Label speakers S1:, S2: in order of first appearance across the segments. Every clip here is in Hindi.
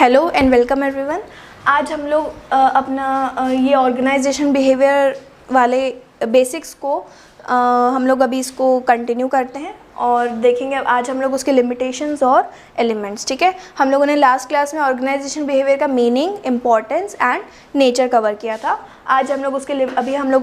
S1: Hello and welcome everyone. आज हम लोग अपना ये ऑर्गेनाइजेशन बिहेवियर वाले बेसिक्स को हम लोग अभी इसको कंटिन्यू करते हैं और देखेंगे आज हम लोग उसके लिमिटेशंस और एलिमेंट्स। ठीक है, हम लोगों ने लास्ट क्लास में ऑर्गेनाइजेशन बिहेवियर का meaning, importance and nature cover किया था। आज हम लोग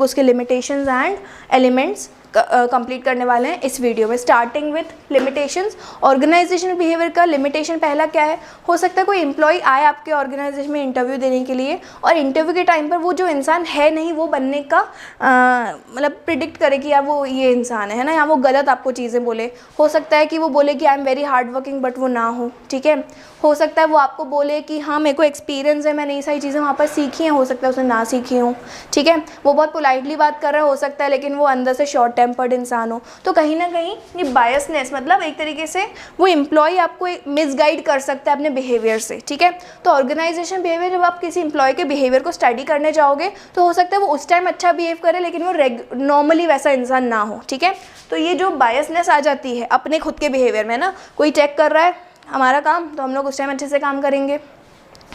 S1: उसके लिमिटेशंस एंड एलिमेंट्स कंप्लीट करने वाले हैं इस वीडियो में। Starting with limitations. Organisation behaviour का लिमिटेशन पहला क्या है? हो सकता है कोई एम्प्लॉय आए आपके ऑर्गेनाइजेशन में इंटरव्यू देने के लिए और इंटरव्यू के टाइम पर वो जो इंसान है नहीं वो बनने का मतलब प्रिडिक्ट करे कि यार वो ये इंसान है ना, या वो गलत आपको चीज़ें बोले। हो सकता है कि वो बोले कि I am very hard working but वो ना हो। ठीक है, हो सकता है वो आपको बोले कि हाँ मेरे को एक्सपीरियंस है, मैंने ये सारी चीज़ें वहाँ पर सीखी हैं, हो सकता है उसने ना सीखी हो। ठीक है, वो बहुत पोलाइटली बात कर रहा है हो सकता है, लेकिन वो अंदर से शॉर्ट टेम्पर्ड इंसान हो। तो कहीं ना कहीं ये बायसनेस, मतलब एक तरीके से वो एम्प्लॉय आपको मिसगाइड कर सकता है अपने बिहेवियर से। ठीक है, तो ऑर्गेनाइजेशन बिहेवियर, जब आप किसी एम्प्लॉय के बिहेवियर को स्टडी करने जाओगे तो हो सकता है वो उस टाइम अच्छा बिहेव करे लेकिन वो नॉर्मली वैसा इंसान ना हो। ठीक है, तो ये जो बायसनेस आ जाती है अपने खुद के बिहेवियर में ना, कोई चेक कर रहा है हमारा काम तो हम लोग उस टाइम अच्छे से काम करेंगे,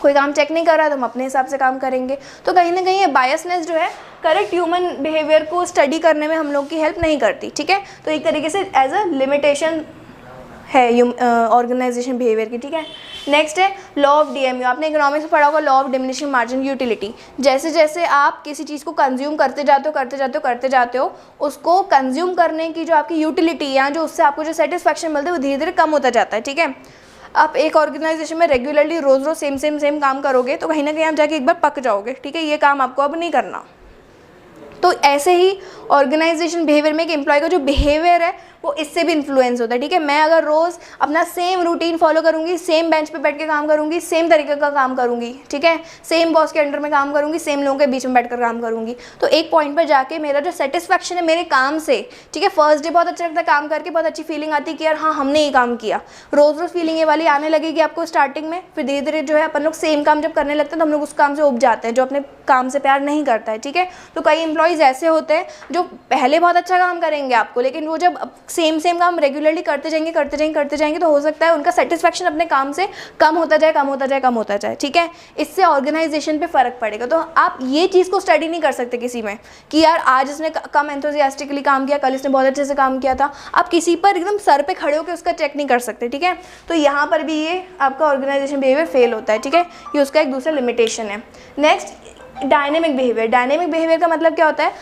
S1: कोई काम चेक नहीं कर रहा है तो हम अपने हिसाब से काम करेंगे। तो कहीं ना कहीं ये बायसनेस जो है करेक्ट ह्यूमन बिहेवियर को स्टडी करने में हम लोग की हेल्प नहीं करती। ठीक है, तो एक तरीके से एज अ लिमिटेशन है ऑर्गेनाइजेशन बिहेवियर की। ठीक है, नेक्स्ट है लॉ ऑफ डीएमयू। आपने इकोनॉमिक्स में पढ़ा होगा, law of diminishing margin utility. जैसे जैसे आप किसी चीज़ को कंज्यूम करते जाते हो उसको कंज्यूम करने की जो आपकी यूटिलिटी या जो उससे आपको जो सेटिस्फैक्शन मिलता है वो धीरे धीरे कम होता जाता है। ठीक है, आप एक ऑर्गेनाइजेशन में रेगुलरली रोज़ सेम काम करोगे तो कहीं ना कहीं आप जाके एक बार पक जाओगे। ठीक है, ये काम आपको अब नहीं करना। तो ऐसे ही ऑर्गेनाइजेशन बिहेवियर में एक एम्प्लॉय का जो बिहेवियर है वो इससे भी इन्फ्लुएंस होता है। ठीक है, मैं अगर रोज़ अपना सेम रूटीन फॉलो करूँगी, सेम बेंच पे बैठ के काम करूँगी, सेम तरीके का काम करूँगी, ठीक है, सेम बॉस के अंडर में काम करूँगी, सेम लोगों के बीच में बैठकर काम करूँगी, तो एक पॉइंट पर जाके मेरा जो सेटिस्फैक्शन है मेरे काम से, ठीक है, फर्स्ट डे बहुत अच्छा लगता है काम करके, बहुत अच्छी फीलिंग आती है कि यार हाँ हमने ये काम किया। रोज़ फीलिंग ये वाली आने लगेगी आपको स्टार्टिंग में, फिर धीरे धीरे जो है अपन लोग सेम काम जब करने लगते हैं तो हम लोग उस काम से उब जाते हैं जो अपने काम से प्यार नहीं करता है। ठीक है, तो कई एम्प्लॉयज़ ऐसे होते हैं जो पहले बहुत अच्छा काम करेंगे आपको, लेकिन वो जब सेम काम रेगुलरली करते जाएंगे तो हो सकता है उनका सेटिस्फैक्शन अपने काम से कम होता जाए। ठीक है, इससे ऑर्गेनाइजेशन पे फर्क पड़ेगा। तो आप ये चीज़ को स्टडी नहीं कर सकते किसी में कि यार आज इसने कम एंथुसियास्टिकली काम किया, कल इसने बहुत अच्छे से काम किया था। आप किसी पर एकदम सर पे खड़े होकर उसका चेक नहीं कर सकते। ठीक है, तो यहाँ पर भी ये आपका ऑर्गेनाइजेशन बिहेवियर फेल होता है। ठीक है, ये उसका एक दूसरा लिमिटेशन है। Next dynamic behaviour. Dynamic behaviour का मतलब क्या होता है?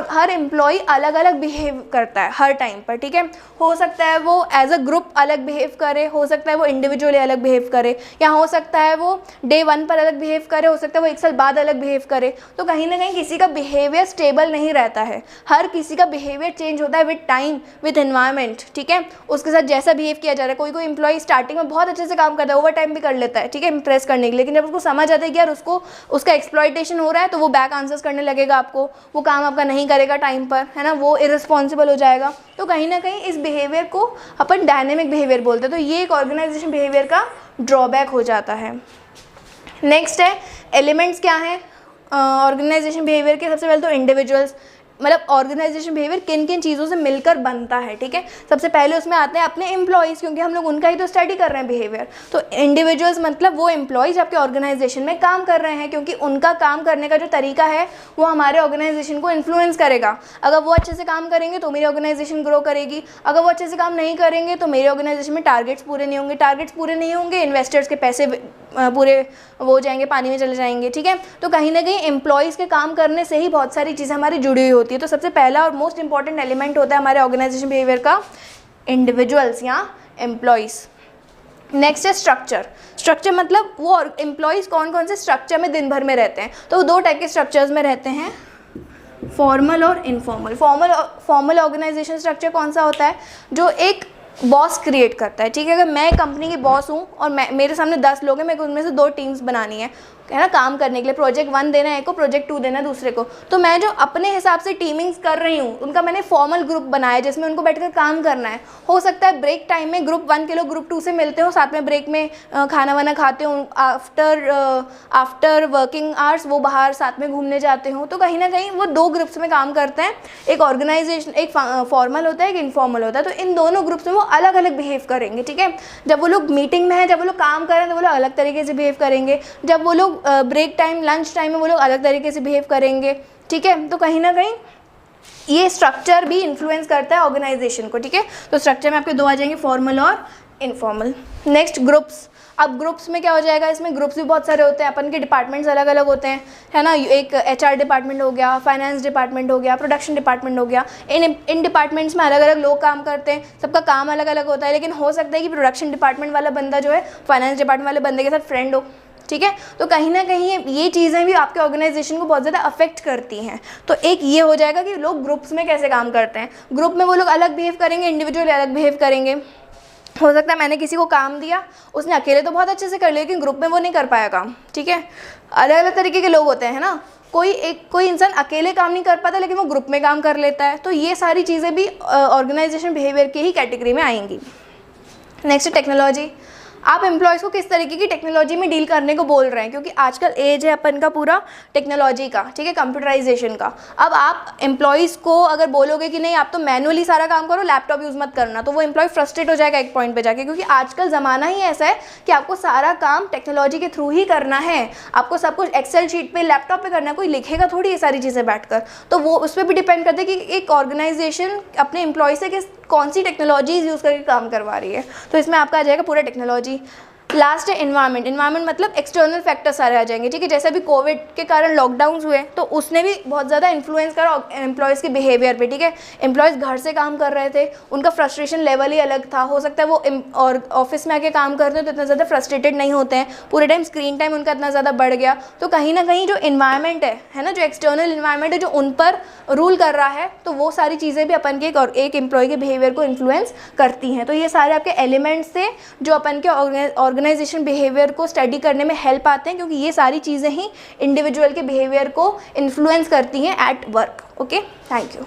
S1: हर एम्प्लॉय अलग अलग बिहेव करता है हर टाइम पर। ठीक है, हो सकता है वो एज अ ग्रुप अलग बिहेव करे, हो सकता है वो इंडिविजुअली अलग बिहेव करे, या हो सकता है वो डे 1 पर अलग बिहेव करे, हो सकता है वो 1 साल बाद अलग बिहेव करे। तो कहीं ना कहीं किसी का बिहेवियर स्टेबल नहीं रहता है, हर किसी का बिहेवियर चेंज होता है विद टाइम, विद एनवायरनमेंट। ठीक है, उसके साथ जैसा बिहेव किया जा रहा है। कोई एम्प्लॉय स्टार्टिंग में बहुत अच्छे से काम करता है, ओवर टाइम भी कर लेता है, ठीक है, इंप्रेस करने के लिए, लेकिन जब उसको समझ आता है कि यार उसको उसका एक्सप्लॉयटेशन हो रहा है तो वो बैक आंसर्स करने लगेगा आपको, वो काम आपका नहीं करेगा टाइम पर, है ना, वो इररिस्पॉन्सिबल हो जाएगा। तो कहीं ना कहीं इस बिहेवियर को अपन डायनेमिक बिहेवियर बोलते हैं। तो ये एक ऑर्गेनाइजेशन बिहेवियर का ड्रॉबैक हो जाता है। नेक्स्ट है एलिमेंट्स क्या हैं ऑर्गेनाइजेशन बिहेवियर के? सबसे पहले तो इंडिविजुअल्स, मतलब ऑर्गेनाइजेशन बिहेवियर किन किन चीज़ों से मिलकर बनता है। ठीक है, सबसे पहले उसमें आते हैं अपने एम्प्लॉयज़, क्योंकि हम लोग उनका ही तो स्टडी कर रहे हैं बिहेवियर। तो इंडिविजुअल्स मतलब वो एम्प्लॉयज़ आपके ऑर्गेनाइजेशन में काम कर रहे हैं, क्योंकि उनका काम करने का जो तरीका है वो हमारे ऑर्गेनाइजेशन को इन्फ्लुएंस करेगा। अगर वो अच्छे से काम करेंगे तो मेरी ऑर्गेनाइजेशन ग्रो करेगी, अगर वो अच्छे से काम नहीं करेंगे तो मेरे ऑर्गेनाइजेशन में टारगेट्स पूरे नहीं होंगे, इन्वेस्टर्स के पैसे पूरे वो हो जाएंगे, पानी में चले जाएंगे। ठीक है, तो कहीं ना कहीं एम्प्लॉयज़ के काम करने से ही बहुत सारी चीज़ें हमारी जुड़ी हुई होती है। तो सबसे पहला और मोस्ट इंपॉर्टेंट एलिमेंट होता है हमारे ऑर्गेनाइजेशन बिहेवियर का इंडिविजुअल्स या एम्प्लॉयज़। नेक्स्ट है स्ट्रक्चर मतलब वो एम्प्लॉयज़ कौन कौन से स्ट्रक्चर में दिन भर में रहते हैं। तो 2 टाइप के स्ट्रक्चर्स में रहते हैं, फॉर्मल और इनफॉर्मल। फॉर्मल ऑर्गेनाइजेशन स्ट्रक्चर कौन सा होता है? जो एक बॉस क्रिएट करता है। ठीक है, अगर मैं कंपनी की बॉस हूँ और मेरे सामने 10 लोग हैं, मेरे को उनमें से 2 टीम्स बनानी है, है ना, काम करने के लिए। प्रोजेक्ट 1 देना है एक को, प्रोजेक्ट 2 देना है दूसरे को। तो मैं जो अपने हिसाब से टीमिंग्स कर रही हूँ उनका मैंने फॉर्मल ग्रुप बनाया जिसमें उनको बैठकर काम करना है। हो सकता है ब्रेक टाइम में ग्रुप 1 के लोग ग्रुप 2 से मिलते हो, साथ में ब्रेक में खाना वाना खाते हो, आफ्टर वर्किंग आवर्स वो बाहर साथ में घूमने जाते हो। तो कहीं ना कहीं वो 2 ग्रुप्स में काम करते हैं, एक ऑर्गेनाइजेशन, एक फॉर्मल होता है, एक इनफॉर्मल होता है। तो इन दोनों ग्रुप्स में वो अलग अलग बिहेव करेंगे, ठीक है। जब वो लोग मीटिंग में है, जब वो लोग काम कर रहे हैं तो वो लोग अलग तरीके से बिहेव करेंगे, जब वो लोग ब्रेक टाइम, लंच टाइम में वो लोग अलग तरीके से बिहेव करेंगे, ठीक है। तो कहीं ना कहीं ये स्ट्रक्चर भी इन्फ्लुएंस करता है ऑर्गेनाइजेशन को, ठीक है। तो स्ट्रक्चर में आपके 2 आ जाएंगे, फॉर्मल और इनफॉर्मल। Next groups. अब ग्रुप्स में क्या हो जाएगा, इसमें ग्रुप्स भी बहुत सारे होते हैं, अपन के डिपार्टमेंट्स अलग अलग होते हैं, है ना। एक HR डिपार्टमेंट हो गया, फाइनेंस डिपार्टमेंट हो गया, प्रोडक्शन डिपार्टमेंट हो गया। इन डिपार्टमेंट्स में अलग अलग लोग काम करते हैं, सबका काम अलग अलग होता है। लेकिन हो सकता है कि प्रोडक्शन डिपार्टमेंट वाला बंदा जो है फाइनेंस डिपार्टमेंट वाले बंदे के साथ फ्रेंड हो, ठीक है। तो कहीं ना कहीं ये चीज़ें भी आपके ऑर्गेनाइजेशन को बहुत ज़्यादा अफेक्ट करती हैं। तो एक ये हो जाएगा कि लोग ग्रुप्स में कैसे काम करते हैं। ग्रुप में वो लोग अलग बिहेव करेंगे, इंडिविजुअल अलग बिहेव करेंगे। हो सकता है मैंने किसी को काम दिया, उसने अकेले तो बहुत अच्छे से कर लिया, लेकिन ग्रुप में वो नहीं कर पाया काम, ठीक है। अलग अलग तरीके के लोग होते हैं, है ना। कोई इंसान अकेले काम नहीं कर पाता लेकिन वो ग्रुप में काम कर लेता है। तो ये सारी चीज़ें भी ऑर्गेनाइजेशन बिहेवियर की ही कैटेगरी में आएंगी। Next, technology. आप एम्प्लॉयज़ को किस तरीके की टेक्नोलॉजी में डील करने को बोल रहे हैं, क्योंकि आजकल एज है अपन का पूरा टेक्नोलॉजी का, ठीक है, कंप्यूटराइजेशन का। अब आप एम्प्लॉयज़ को अगर बोलोगे कि नहीं आप तो मैनुअली सारा काम करो, लैपटॉप यूज़ मत करना, तो वो एम्प्लॉय फ्रस्ट्रेट हो जाएगा एक पॉइंट पे जाके, क्योंकि आजकल ज़माना ही ऐसा है कि आपको सारा काम टेक्नोलॉजी के थ्रू ही करना है। आपको सब कुछ एक्सेल शीट पे, लैपटॉप पे करना है, कोई लिखेगा थोड़ी ये सारी चीज़ें बैठकर। तो वो उस पर भी डिपेंड करता है कि एक ऑर्गेनाइजेशन अपने एम्प्लॉय से कौन सी टेक्नोलॉजीज यूज़ करके काम करवा रही है। तो इसमें आपका आ जाएगा पूरा टेक्नोलॉजी। लास्ट है एनवायरनमेंट। एनवायरनमेंट मतलब एक्सटर्नल फैक्टर्स सारे आ जाएंगे, ठीक है। जैसे अभी कोविड के कारण लॉकडाउन हुए तो उसने भी बहुत ज़्यादा इन्फ्लुएंस करा एम्प्लॉयज़ के बिहेवियर पे, ठीक है। एम्प्लॉयज़ घर से काम कर रहे थे, उनका फ्रस्ट्रेशन लेवल ही अलग था। हो सकता है वो और ऑफिस में आके काम करते हैं तो इतना ज़्यादा फ्रस्ट्रेटेड नहीं होते हैं, पूरे टाइम स्क्रीन टाइम उनका इतना ज़्यादा बढ़ गया। तो कहीं ना कहीं जो इन्वायरमेंट है ना, जो एक्सटर्नल इन्वायरमेंट है जो उन पर रूल कर रहा है, तो वो सारी चीज़ें भी अपन के एक एम्प्लॉय के बिहेवियर को इन्फ्लुएंस करती हैं। तो ये सारे आपके एलिमेंट्स थे जो अपन के ऑर्गेनाइजेशन बिहेवियर को स्टडी करने में हेल्प आते हैं, क्योंकि ये सारी चीज़ें ही इंडिविजुअल के बिहेवियर को इन्फ्लुएंस करती हैं at work. Okay, thank you.